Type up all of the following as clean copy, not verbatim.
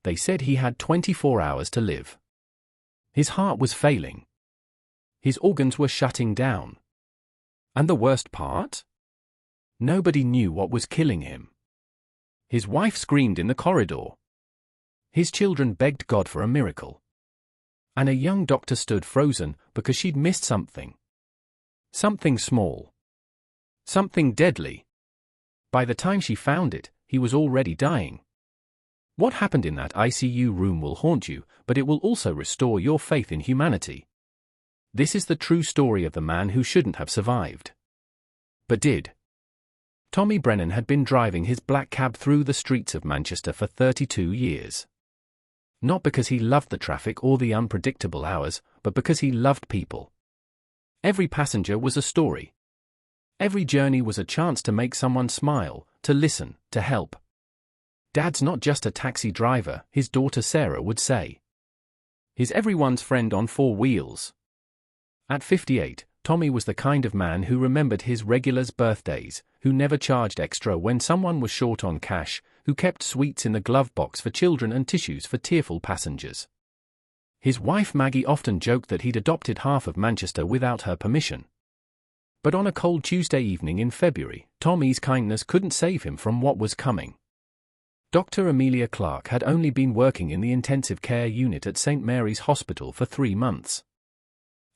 they said he had 24 hours to live. His heart was failing. His organs were shutting down. And the worst part? Nobody knew what was killing him. His wife screamed in the corridor. His children begged God for a miracle. And a young doctor stood frozen because she'd missed something. Something small. Something deadly. By the time she found it, he was already dying. What happened in that ICU room will haunt you, but it will also restore your faith in humanity. This is the true story of the man who shouldn't have survived. But did. Tommy Brennan had been driving his black cab through the streets of Manchester for 32 years. Not because he loved the traffic or the unpredictable hours, but because he loved people. Every passenger was a story. Every journey was a chance to make someone smile, to listen, to help. Dad's not just a taxi driver, his daughter Sarah would say. He's everyone's friend on four wheels. At 58, Tommy was the kind of man who remembered his regulars' birthdays, who never charged extra when someone was short on cash, who kept sweets in the glove box for children and tissues for tearful passengers. His wife Maggie often joked that he'd adopted half of Manchester without her permission. But on a cold Tuesday evening in February, Tommy's kindness couldn't save him from what was coming. Dr. Amelia Clark had only been working in the intensive care unit at St. Mary's Hospital for 3 months.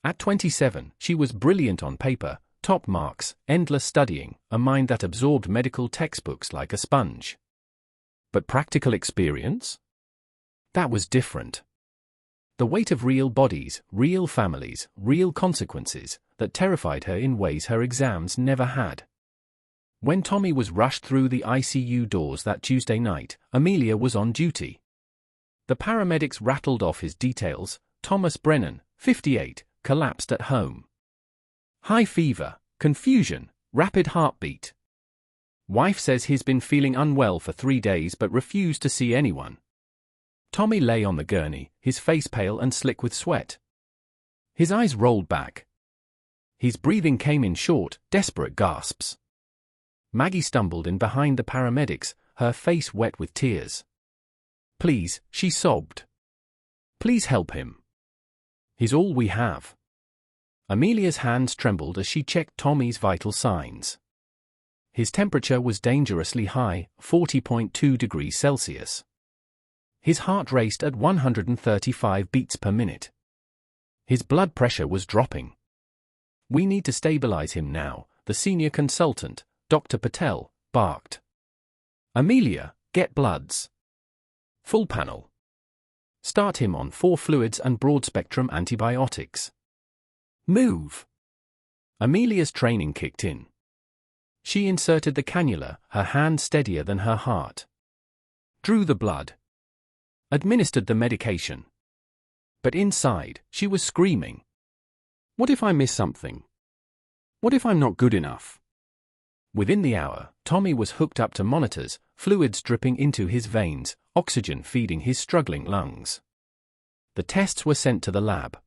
At 27, she was brilliant on paper, top marks, endless studying, a mind that absorbed medical textbooks like a sponge. But practical experience? That was different. The weight of real bodies, real families, real consequences, that terrified her in ways her exams never had. When Tommy was rushed through the ICU doors that Tuesday night, Amelia was on duty. The paramedics rattled off his details. Thomas Brennan, 58, collapsed at home. High fever, confusion, rapid heartbeat. Wife says he's been feeling unwell for 3 days but refused to see anyone. Tommy lay on the gurney, his face pale and slick with sweat. His eyes rolled back. His breathing came in short, desperate gasps. Maggie stumbled in behind the paramedics, her face wet with tears. "Please," she sobbed. "Please help him. He's all we have." Amelia's hands trembled as she checked Tommy's vital signs. His temperature was dangerously high, 40.2 degrees Celsius. His heart raced at 135 beats per minute. His blood pressure was dropping. "We need to stabilize him now," the senior consultant, Dr. Patel, barked. "Amelia, get bloods. Full panel. Start him on 4 fluids and broad-spectrum antibiotics. Move." Amelia's training kicked in. She inserted the cannula, her hand steadier than her heart. Drew the blood. Administered the medication. But inside, she was screaming. "What if I miss something? What if I'm not good enough?" Within the hour, Tommy was hooked up to monitors, fluids dripping into his veins, oxygen feeding his struggling lungs. The tests were sent to the lab.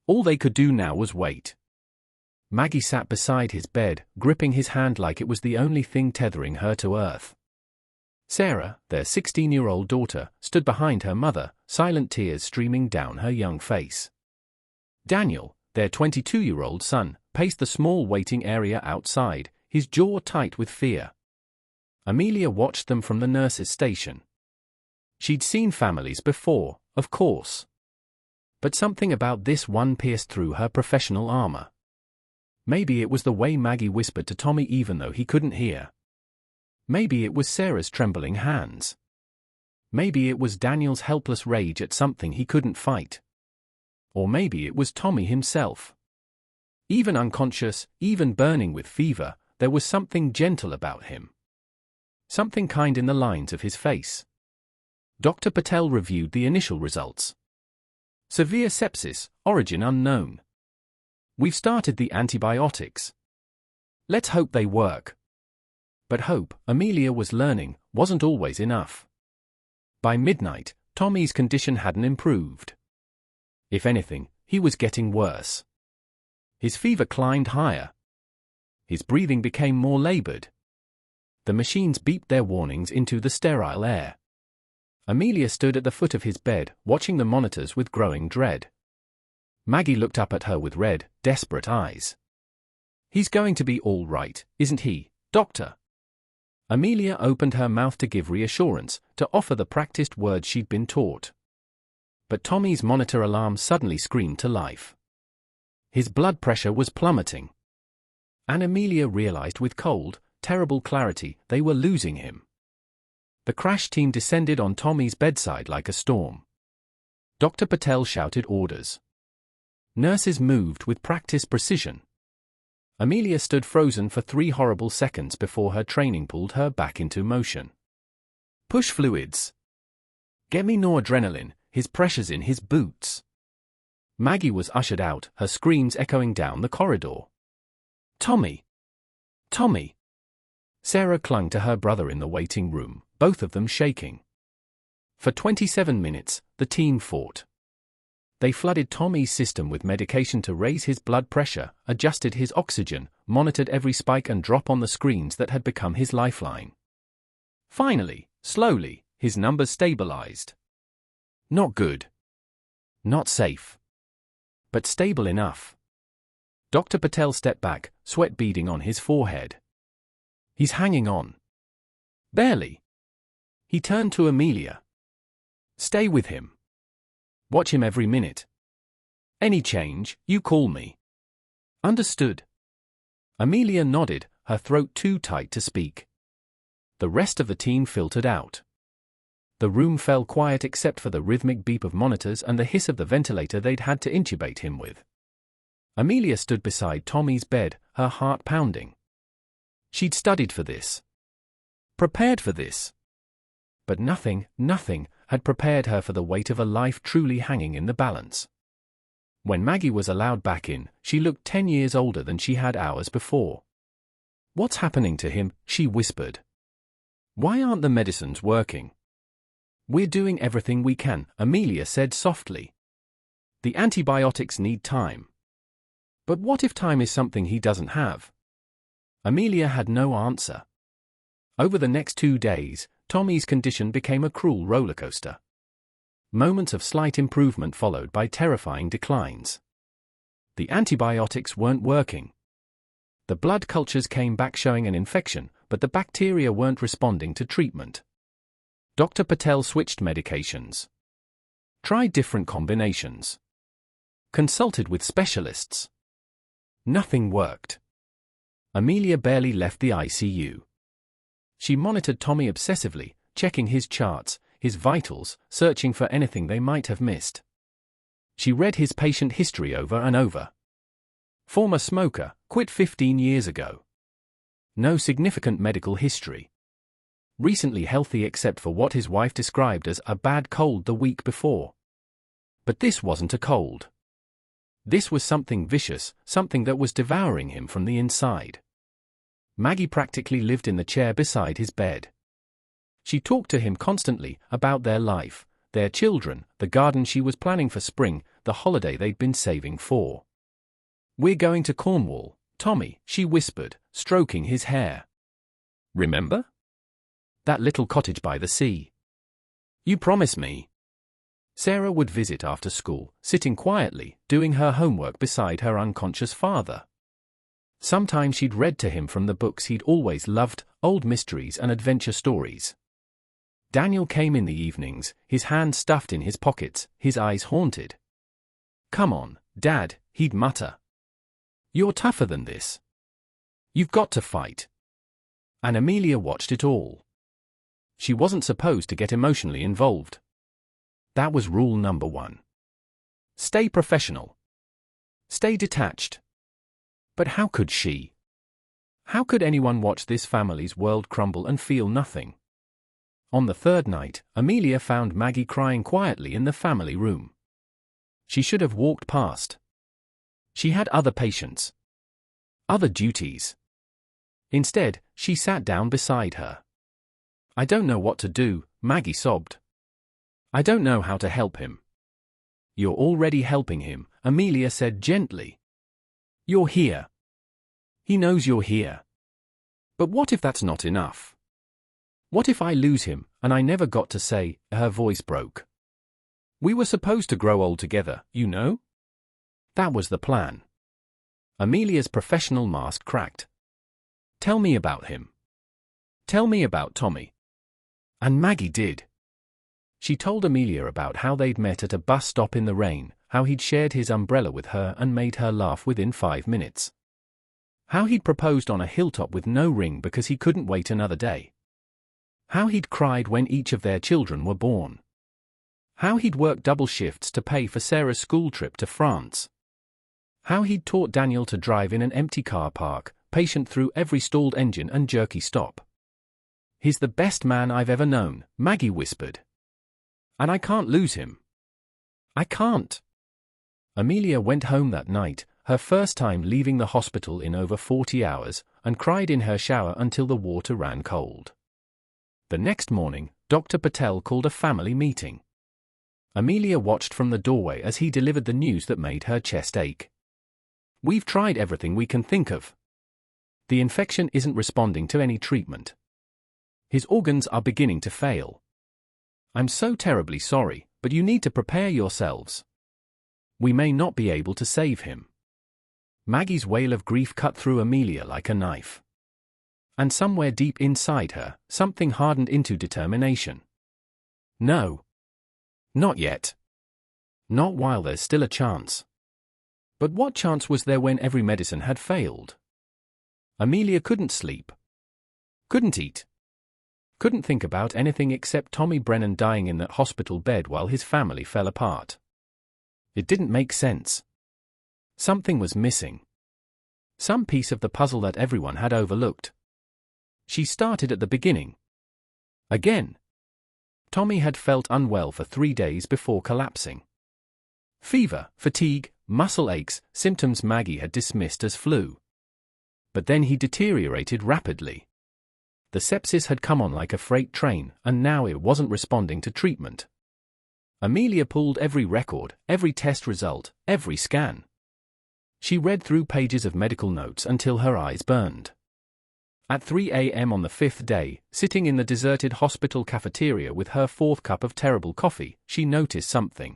All they could do now was wait. Maggie sat beside his bed, gripping his hand like it was the only thing tethering her to earth. Sarah, their 16-year-old daughter, stood behind her mother, silent tears streaming down her young face. Daniel, their 22-year-old son, paced the small waiting area outside, his jaw tight with fear. Amelia watched them from the nurse's station. She'd seen families before, of course. But something about this one pierced through her professional armor. Maybe it was the way Maggie whispered to Tommy even though he couldn't hear. Maybe it was Sarah's trembling hands. Maybe it was Daniel's helpless rage at something he couldn't fight. Or maybe it was Tommy himself. Even unconscious, even burning with fever, there was something gentle about him. Something kind in the lines of his face. Dr. Patel reviewed the initial results. Severe sepsis, origin unknown. We've started the antibiotics. Let's hope they work. But hope, Amelia was learning, wasn't always enough. By midnight, Tommy's condition hadn't improved. If anything, he was getting worse. His fever climbed higher. His breathing became more labored. The machines beeped their warnings into the sterile air. Amelia stood at the foot of his bed, watching the monitors with growing dread. Maggie looked up at her with red, desperate eyes. "He's going to be all right, isn't he, Doctor?" Amelia opened her mouth to give reassurance, to offer the practiced words she'd been taught. But Tommy's monitor alarm suddenly screamed to life. His blood pressure was plummeting. And Amelia realized with cold, terrible clarity they were losing him. The crash team descended on Tommy's bedside like a storm. Dr. Patel shouted orders. Nurses moved with practiced precision. Amelia stood frozen for 3 horrible seconds before her training pulled her back into motion. "Push fluids. Get me noradrenaline, his pressure's in his boots." Maggie was ushered out, her screams echoing down the corridor. "Tommy! Tommy!" Sarah clung to her brother in the waiting room, both of them shaking. For 27 minutes, the team fought. They flooded Tommy's system with medication to raise his blood pressure, adjusted his oxygen, monitored every spike and drop on the screens that had become his lifeline. Finally, slowly, his numbers stabilized. Not good. Not safe. But stable enough. Dr. Patel stepped back, sweat beading on his forehead. "He's hanging on. Barely." He turned to Amelia. "Stay with him. Watch him every minute. Any change, you call me." "Understood." Amelia nodded, her throat too tight to speak. The rest of the team filtered out. The room fell quiet except for the rhythmic beep of monitors and the hiss of the ventilator they'd had to intubate him with. Amelia stood beside Tommy's bed, her heart pounding. She'd studied for this. Prepared for this. But nothing had prepared her for the weight of a life truly hanging in the balance. When Maggie was allowed back in, she looked 10 years older than she had hours before. "What's happening to him?" she whispered. "Why aren't the medicines working?" "We're doing everything we can," Amelia said softly. "The antibiotics need time." "But what if time is something he doesn't have?" Amelia had no answer. Over the next 2 days, Tommy's condition became a cruel roller coaster. Moments of slight improvement followed by terrifying declines. The antibiotics weren't working. The blood cultures came back showing an infection, but the bacteria weren't responding to treatment. Dr. Patel switched medications. Tried different combinations. Consulted with specialists. Nothing worked. Amelia barely left the ICU. She monitored Tommy obsessively, checking his charts, his vitals, searching for anything they might have missed. She read his patient history over and over. Former smoker, quit 15 years ago. No significant medical history. Recently healthy except for what his wife described as a bad cold the week before. But this wasn't a cold. This was something vicious, something that was devouring him from the inside. Maggie practically lived in the chair beside his bed. She talked to him constantly about their life, their children, the garden she was planning for spring, the holiday they'd been saving for. "We're going to Cornwall, Tommy," she whispered, stroking his hair. "Remember? That little cottage by the sea. You promised me." Sarah would visit after school, sitting quietly, doing her homework beside her unconscious father. Sometimes she'd read to him from the books he'd always loved, old mysteries and adventure stories. Daniel came in the evenings, his hands stuffed in his pockets, his eyes haunted. "Come on, Dad," he'd mutter. "You're tougher than this. You've got to fight." And Amelia watched it all. She wasn't supposed to get emotionally involved. That was rule number 1. Stay professional. Stay detached. But how could she? How could anyone watch this family's world crumble and feel nothing? On the 3rd night, Amelia found Maggie crying quietly in the family room. She should have walked past. She had other patients. Other duties. Instead, she sat down beside her. "I don't know what to do," Maggie sobbed. "I don't know how to help him." "You're already helping him," Amelia said gently. "You're here. He knows you're here. But what if that's not enough? What if I lose him, and I never got to say, her voice broke. We were supposed to grow old together, you know? That was the plan. Amelia's professional mask cracked. Tell me about him. Tell me about Tommy. And Maggie did. She told Amelia about how they'd met at a bus stop in the rain, how he'd shared his umbrella with her and made her laugh within 5 minutes. How he'd proposed on a hilltop with no ring because he couldn't wait another day. How he'd cried when each of their children were born. How he'd worked double shifts to pay for Sarah's school trip to France. How he'd taught Daniel to drive in an empty car park, patient through every stalled engine and jerky stop. He's the best man I've ever known, Maggie whispered. And I can't lose him. I can't. Amelia went home that night, her first time leaving the hospital in over 40 hours, and cried in her shower until the water ran cold. The next morning, Dr. Patel called a family meeting. Amelia watched from the doorway as he delivered the news that made her chest ache. We've tried everything we can think of. The infection isn't responding to any treatment. His organs are beginning to fail. I'm so terribly sorry, but you need to prepare yourselves. We may not be able to save him. Maggie's wail of grief cut through Amelia like a knife. And somewhere deep inside her, something hardened into determination. No. Not yet. Not while there's still a chance. But what chance was there when every medicine had failed? Amelia couldn't sleep. Couldn't eat. Couldn't think about anything except Tommy Brennan dying in that hospital bed while his family fell apart. It didn't make sense. Something was missing. Some piece of the puzzle that everyone had overlooked. She started at the beginning. Again. Tommy had felt unwell for 3 days before collapsing. Fever, fatigue, muscle aches, symptoms Maggie had dismissed as flu. But then he deteriorated rapidly. The sepsis had come on like a freight train, and now it wasn't responding to treatment. Amelia pulled every record, every test result, every scan. She read through pages of medical notes until her eyes burned. At 3 a.m. on the 5th day, sitting in the deserted hospital cafeteria with her 4th cup of terrible coffee, she noticed something.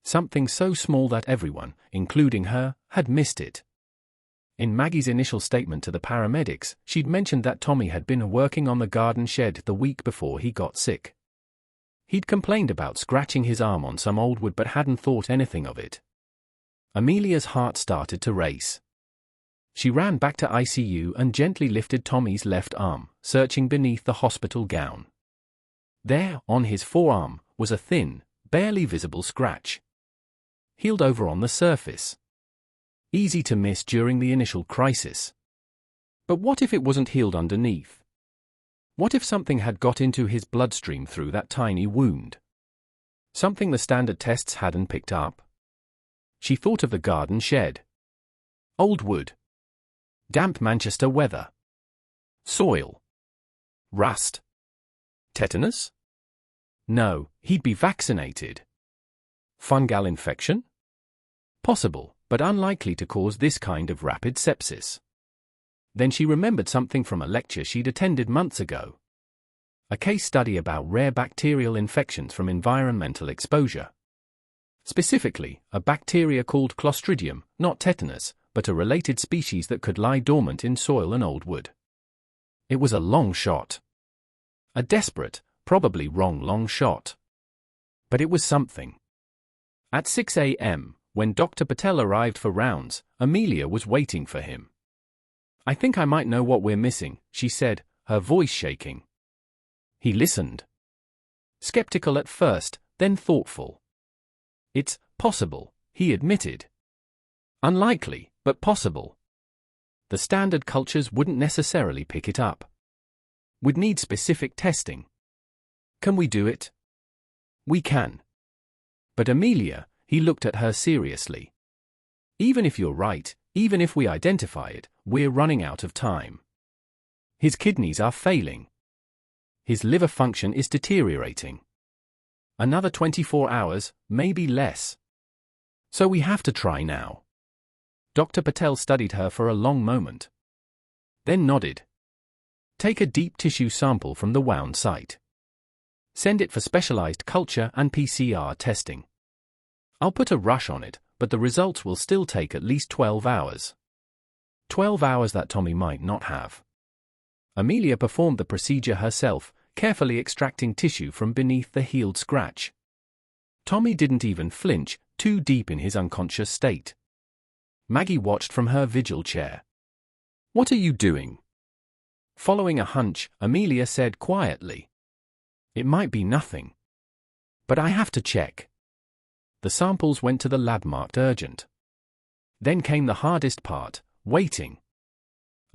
Something so small that everyone, including her, had missed it. In Maggie's initial statement to the paramedics, she'd mentioned that Tommy had been working on the garden shed the week before he got sick. He'd complained about scratching his arm on some old wood but hadn't thought anything of it. Amelia's heart started to race. She ran back to ICU and gently lifted Tommy's left arm, searching beneath the hospital gown. There, on his forearm, was a thin, barely visible scratch. Healed over on the surface. Easy to miss during the initial crisis. But what if it wasn't healed underneath? What if something had got into his bloodstream through that tiny wound? Something the standard tests hadn't picked up. She thought of the garden shed. Old wood. Damp Manchester weather. Soil. Rust. Tetanus? No, he'd be vaccinated. Fungal infection? Possible, but unlikely to cause this kind of rapid sepsis. Then she remembered something from a lecture she'd attended months ago. A case study about rare bacterial infections from environmental exposure. Specifically, a bacteria called Clostridium, not tetanus, but a related species that could lie dormant in soil and old wood. It was a long shot. A desperate, probably wrong long shot. But it was something. At 6 a.m., when Dr. Patel arrived for rounds, Amelia was waiting for him. I think I might know what we're missing, she said, her voice shaking. He listened. Skeptical at first, then thoughtful. It's possible, he admitted. Unlikely, but possible. The standard cultures wouldn't necessarily pick it up. We'd need specific testing. Can we do it? We can. But Amelia, he looked at her seriously. Even if you're right, even if we identify it, we're running out of time. His kidneys are failing. His liver function is deteriorating. Another 24 hours, maybe less. So we have to try now. Dr. Patel studied her for a long moment. Then nodded. Take a deep tissue sample from the wound site. Send it for specialized culture and PCR testing. I'll put a rush on it, but the results will still take at least 12 hours. 12 hours that Tommy might not have. Amelia performed the procedure herself, carefully extracting tissue from beneath the healed scratch. Tommy didn't even flinch, too deep in his unconscious state. Maggie watched from her vigil chair. "What are you doing?" Following a hunch, Amelia said quietly, "It might be nothing. But I have to check." The samples went to the lab marked urgent. Then came the hardest part, waiting.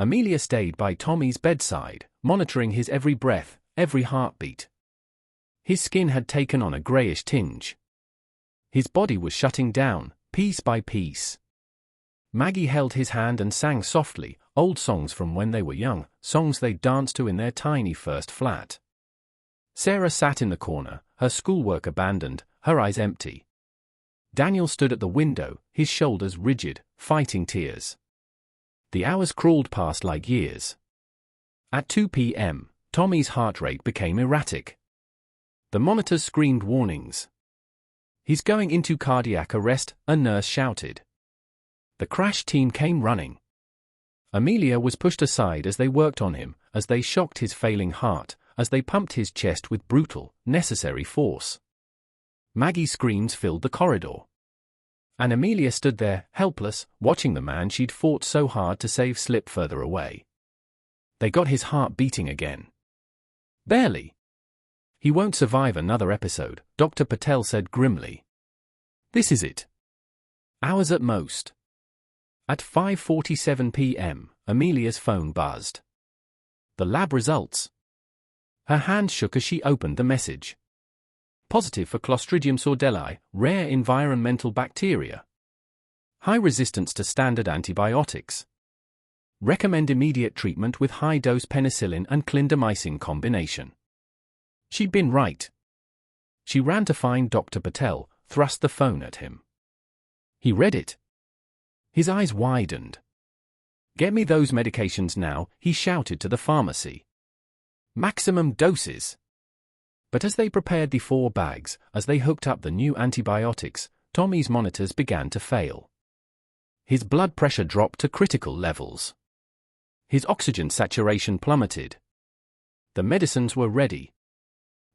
Amelia stayed by Tommy's bedside, monitoring his every breath, every heartbeat. His skin had taken on a grayish tinge. His body was shutting down, piece by piece. Maggie held his hand and sang softly, old songs from when they were young, songs they danced to in their tiny first flat. Sarah sat in the corner, her schoolwork abandoned, her eyes empty. Daniel stood at the window, his shoulders rigid, fighting tears. The hours crawled past like years. At 2 p.m., Tommy's heart rate became erratic. The monitors screamed warnings. "He's going into cardiac arrest," a nurse shouted. The crash team came running. Amelia was pushed aside as they worked on him, as they shocked his failing heart, as they pumped his chest with brutal, necessary force. Maggie's screams filled the corridor. And Amelia stood there, helpless, watching the man she'd fought so hard to save slip further away. They got his heart beating again. Barely. "He won't survive another episode," Dr. Patel said grimly. "This is it. Hours at most." At 5:47 p.m., Amelia's phone buzzed. The lab results. Her hand shook as she opened the message. Positive for Clostridium sordelli, rare environmental bacteria. High resistance to standard antibiotics. Recommend immediate treatment with high-dose penicillin and clindamycin combination. She'd been right. She ran to find Dr. Patel, thrust the phone at him. He read it. His eyes widened. "Get me those medications now," he shouted to the pharmacy. "Maximum doses." But as they prepared the 4 bags, as they hooked up the new antibiotics, Tommy's monitors began to fail. His blood pressure dropped to critical levels. His oxygen saturation plummeted. The medicines were ready.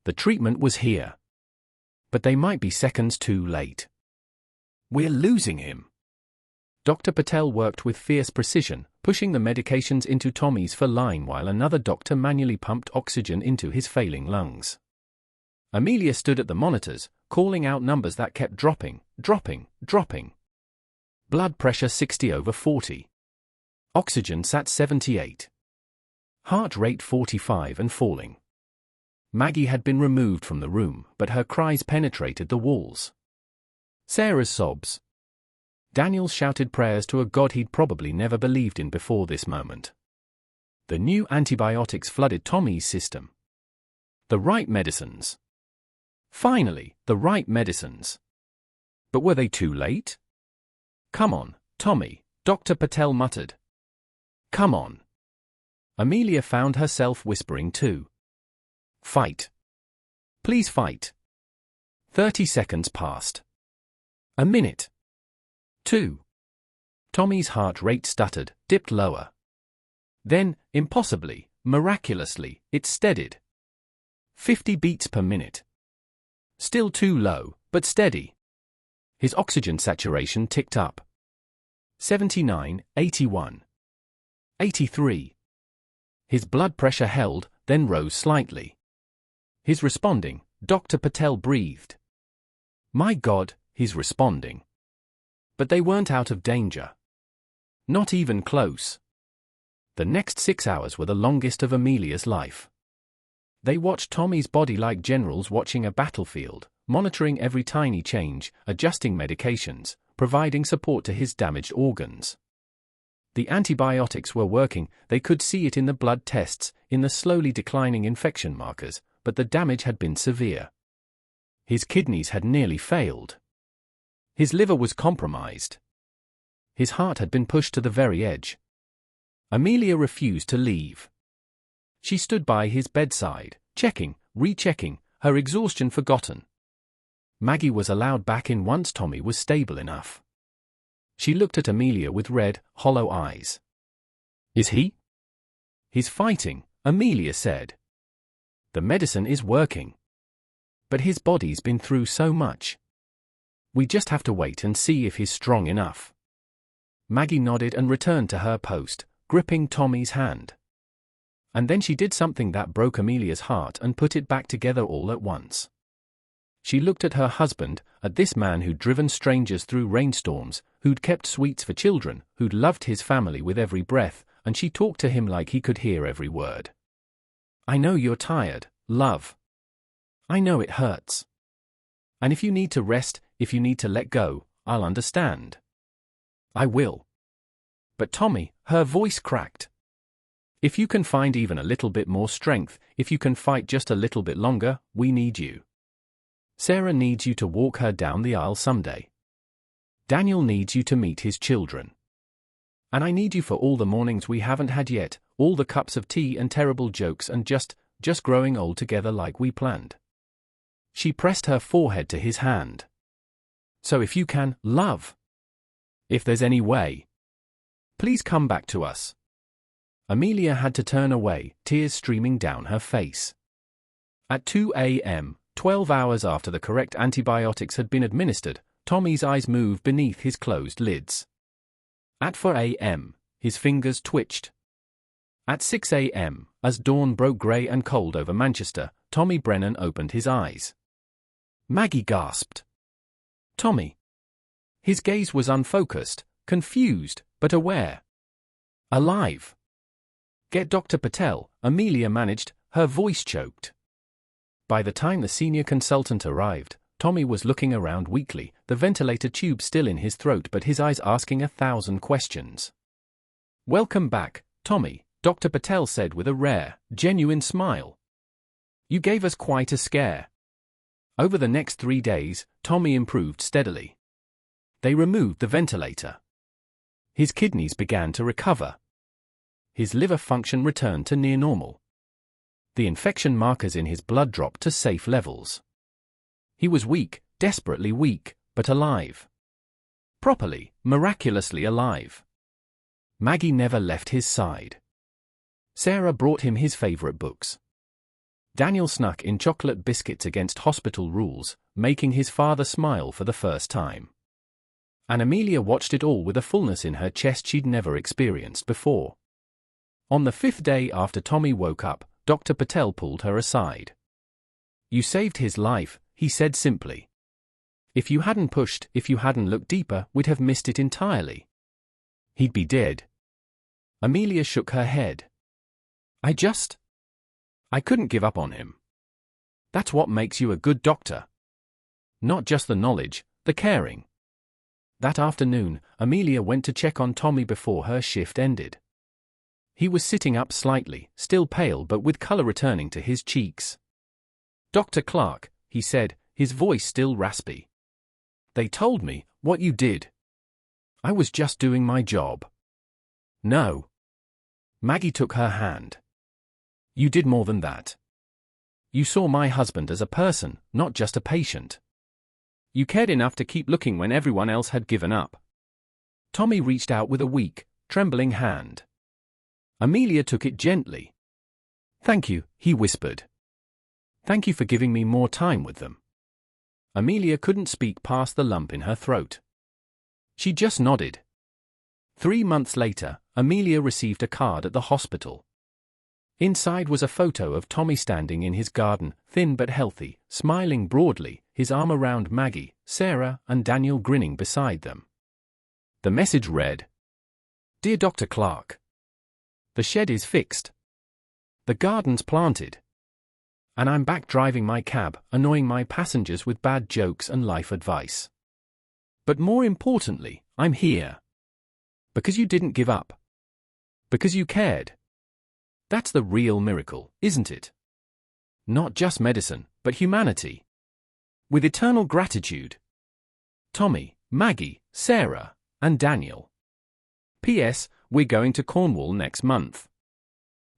The treatment was here. But they might be seconds too late. "We're losing him." Dr. Patel worked with fierce precision, pushing the medications into Tommy's line while another doctor manually pumped oxygen into his failing lungs. Amelia stood at the monitors, calling out numbers that kept dropping. Blood pressure 60/40. Oxygen sat 78. Heart rate 45 and falling. Maggie had been removed from the room, but her cries penetrated the walls. Sarah's sobs. Daniel's shouted prayers to a God he'd probably never believed in before this moment. The new antibiotics flooded Tommy's system. The right medicines. Finally, the right medicines. But were they too late? "Come on, Tommy," Dr. Patel muttered. "Come on." Amelia found herself whispering too. "Fight. Please fight." 30 seconds passed. A minute. 2. Tommy's heart rate stuttered, dipped lower. Then, impossibly, miraculously, it steadied. 50 beats per minute. Still too low, but steady. His oxygen saturation ticked up. 79, 81. 83. His blood pressure held, then rose slightly. He's responding, Dr. Patel breathed. My God, he's responding. But they weren't out of danger. Not even close. The next 6 hours were the longest of Amelia's life. They watched Tommy's body like generals watching a battlefield, monitoring every tiny change, adjusting medications, providing support to his damaged organs. The antibiotics were working, they could see it in the blood tests, in the slowly declining infection markers, but the damage had been severe. His kidneys had nearly failed. His liver was compromised. His heart had been pushed to the very edge. Amelia refused to leave. She stood by his bedside, checking, rechecking, her exhaustion forgotten. Maggie was allowed back in once Tommy was stable enough. She looked at Amelia with red, hollow eyes. Is he? He's fighting, Amelia said. The medicine is working. But his body's been through so much. We just have to wait and see if he's strong enough. Maggie nodded and returned to her post, gripping Tommy's hand. And then she did something that broke Amelia's heart and put it back together all at once. She looked at her husband, at this man who'd driven strangers through rainstorms, who'd kept sweets for children, who'd loved his family with every breath, and she talked to him like he could hear every word. I know you're tired, love. I know it hurts. And if you need to rest, if you need to let go, I'll understand. I will. But Tommy, her voice cracked. If you can find even a little bit more strength, if you can fight just a little bit longer, we need you. Sarah needs you to walk her down the aisle someday. Daniel needs you to meet his children. And I need you for all the mornings we haven't had yet, all the cups of tea and terrible jokes and just growing old together like we planned. She pressed her forehead to his hand. So if you can, love. If there's any way. Please come back to us. Amelia had to turn away, tears streaming down her face. At 2 a.m., 12 hours after the correct antibiotics had been administered, Tommy's eyes moved beneath his closed lids. At 4 a.m., his fingers twitched. At 6 a.m., as dawn broke grey and cold over Manchester, Tommy Brennan opened his eyes. Maggie gasped. Tommy. His gaze was unfocused, confused, but aware. Alive. Get Dr. Patel, Amelia managed, her voice choked. By the time the senior consultant arrived, Tommy was looking around weakly, the ventilator tube still in his throat but his eyes asking 1,000 questions. Welcome back, Tommy, Dr. Patel said with a rare, genuine smile. You gave us quite a scare. Over the next 3 days, Tommy improved steadily. They removed the ventilator. His kidneys began to recover. His liver function returned to near normal. The infection markers in his blood dropped to safe levels. He was weak, desperately weak, but alive. Properly, miraculously alive. Maggie never left his side. Sarah brought him his favorite books. Daniel snuck in chocolate biscuits against hospital rules, making his father smile for the first time. And Amelia watched it all with a fullness in her chest she'd never experienced before. On the 5th day after Tommy woke up, Dr. Patel pulled her aside. You saved his life, he said simply. If you hadn't pushed, if you hadn't looked deeper, we'd have missed it entirely. He'd be dead. Amelia shook her head. I couldn't give up on him. That's what makes you a good doctor. Not just the knowledge, the caring. That afternoon, Amelia went to check on Tommy before her shift ended. He was sitting up slightly, still pale but with color returning to his cheeks. Dr. Clark, he said, his voice still raspy. They told me what you did. I was just doing my job. No. Maggie took her hand. You did more than that. You saw my husband as a person, not just a patient. You cared enough to keep looking when everyone else had given up. Tommy reached out with a weak, trembling hand. Amelia took it gently. Thank you, he whispered. Thank you for giving me more time with them. Amelia couldn't speak past the lump in her throat. She just nodded. 3 months later, Amelia received a card at the hospital. Inside was a photo of Tommy standing in his garden, thin but healthy, smiling broadly, his arm around Maggie, Sarah, and Daniel grinning beside them. The message read, Dear Dr. Clark, the shed is fixed. The garden's planted. And I'm back driving my cab, annoying my passengers with bad jokes and life advice. But more importantly, I'm here. Because you didn't give up. Because you cared. That's the real miracle, isn't it? Not just medicine, but humanity. With eternal gratitude. Tommy, Maggie, Sarah, and Daniel. P.S. We're going to Cornwall next month.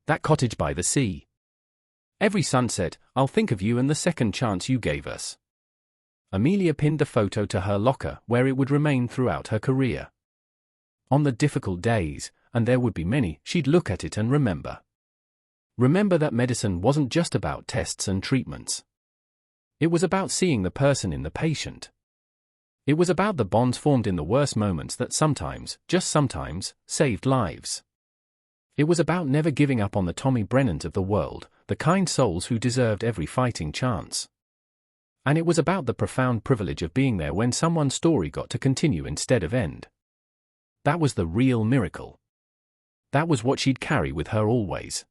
That cottage by the sea. Every sunset, I'll think of you and the second chance you gave us. Amelia pinned the photo to her locker where it would remain throughout her career. On the difficult days, and there would be many, she'd look at it and remember. Remember that medicine wasn't just about tests and treatments. It was about seeing the person in the patient. It was about the bonds formed in the worst moments that sometimes, just sometimes, saved lives. It was about never giving up on the Tommy Brennans of the world, the kind souls who deserved every fighting chance. And it was about the profound privilege of being there when someone's story got to continue instead of end. That was the real miracle. That was what she'd carry with her always.